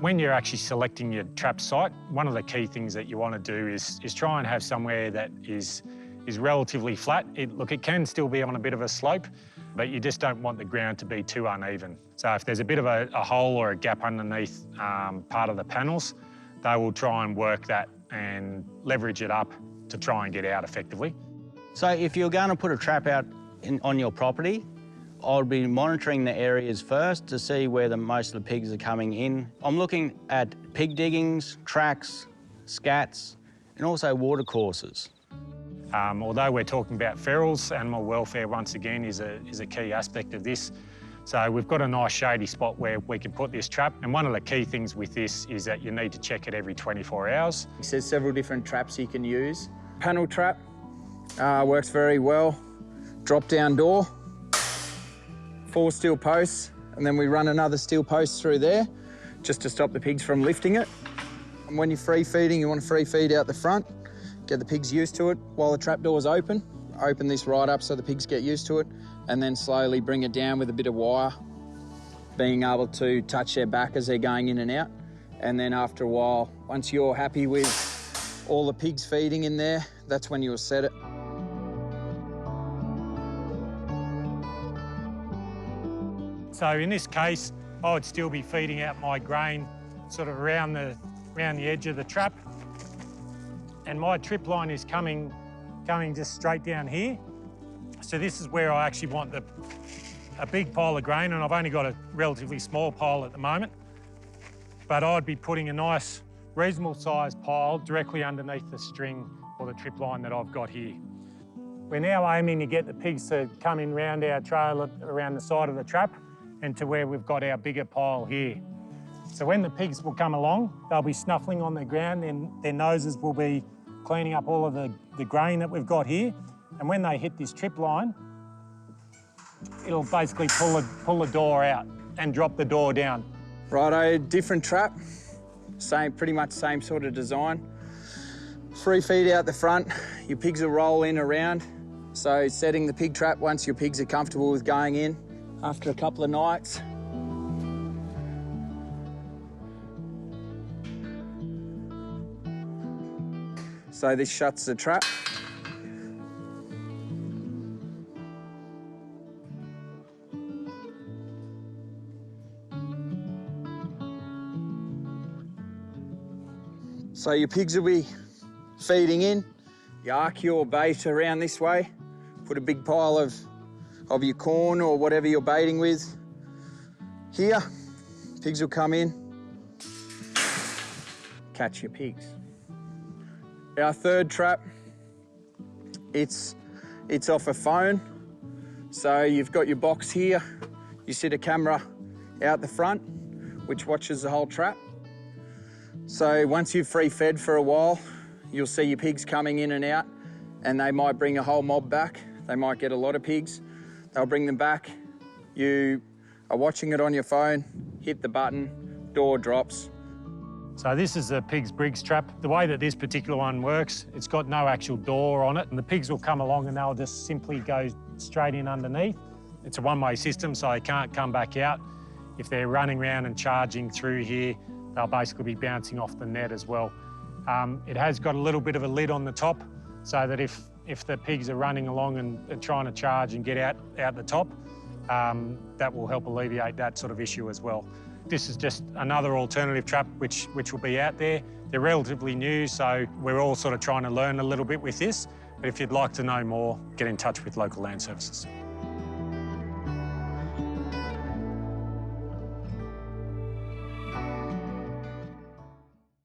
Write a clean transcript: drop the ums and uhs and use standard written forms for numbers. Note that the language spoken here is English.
When you're actually selecting your trap site, one of the key things that you want to do is try and have somewhere that is relatively flat. It can still be on a bit of a slope, but you just don't want the ground to be too uneven. So if there's a bit of a hole or a gap underneath part of the panels, they will try and work that and leverage it up to try and get out effectively. So if you're going to put a trap out on your property, I'll be monitoring the areas first to see where most of the pigs are coming in. I'm looking at pig diggings, tracks, scats, and also watercourses. Although we're talking about ferals, animal welfare once again is a key aspect of this. So we've got a nice shady spot where we can put this trap, and one of the key things with this is that you need to check it every 24 hours. There's several different traps you can use. Panel trap works very well. Drop-down door, 4 steel posts, and then we run another steel post through there just to stop the pigs from lifting it. And when you're free feeding, you want to free feed out the front, get the pigs used to it while the trap door's open. Open this right up so the pigs get used to it, and then slowly bring it down with a bit of wire, being able to touch their back as they're going in and out. And then after a while, once you're happy with all the pigs feeding in there, that's when you'll set it. So in this case, I would still be feeding out my grain sort of around the edge of the trap. And my trip line is coming just straight down here. So this is where I actually want a big pile of grain, and I've only got a relatively small pile at the moment. But I'd be putting a nice, reasonable sized pile directly underneath the string or the trip line that I've got here. We're now aiming to get the pigs to come in round our trail around the side of the trap and to where we've got our bigger pile here. So when the pigs will come along, they'll be snuffling on the ground, and their noses will be cleaning up all of the grain that we've got here. And when they hit this trip line, it'll basically pull the door out and drop the door down. Righto, different trap, pretty much same sort of design. Free feed out the front, your pigs will roll in around. So setting the pig trap once your pigs are comfortable with going in after a couple of nights. So this shuts the trap. So your pigs will be feeding in. You arc your bait around this way, put a big pile of your corn or whatever you're baiting with here. Pigs will come in, catch your pigs. Our third trap, it's off a phone. So you've got your box here, you sit a camera out the front, which watches the whole trap. So once you've free fed for a while, you'll see your pigs coming in and out, and they might bring a whole mob back. They might get a lot of pigs. They'll bring them back. You are watching it on your phone, hit the button, door drops. So this is the pig's Briggs trap. The way that this particular one works, it's got no actual door on it, and the pigs will come along and they'll just simply go straight in underneath. It's a one-way system, so they can't come back out. If they're running around and charging through here, they'll basically be bouncing off the net as well. It has got a little bit of a lid on the top, so that if the pigs are running along and trying to charge and get out the top, that will help alleviate that sort of issue as well. This is just another alternative trap which will be out there. They're relatively new, so we're all sort of trying to learn a little bit with this. But if you'd like to know more, get in touch with local land services.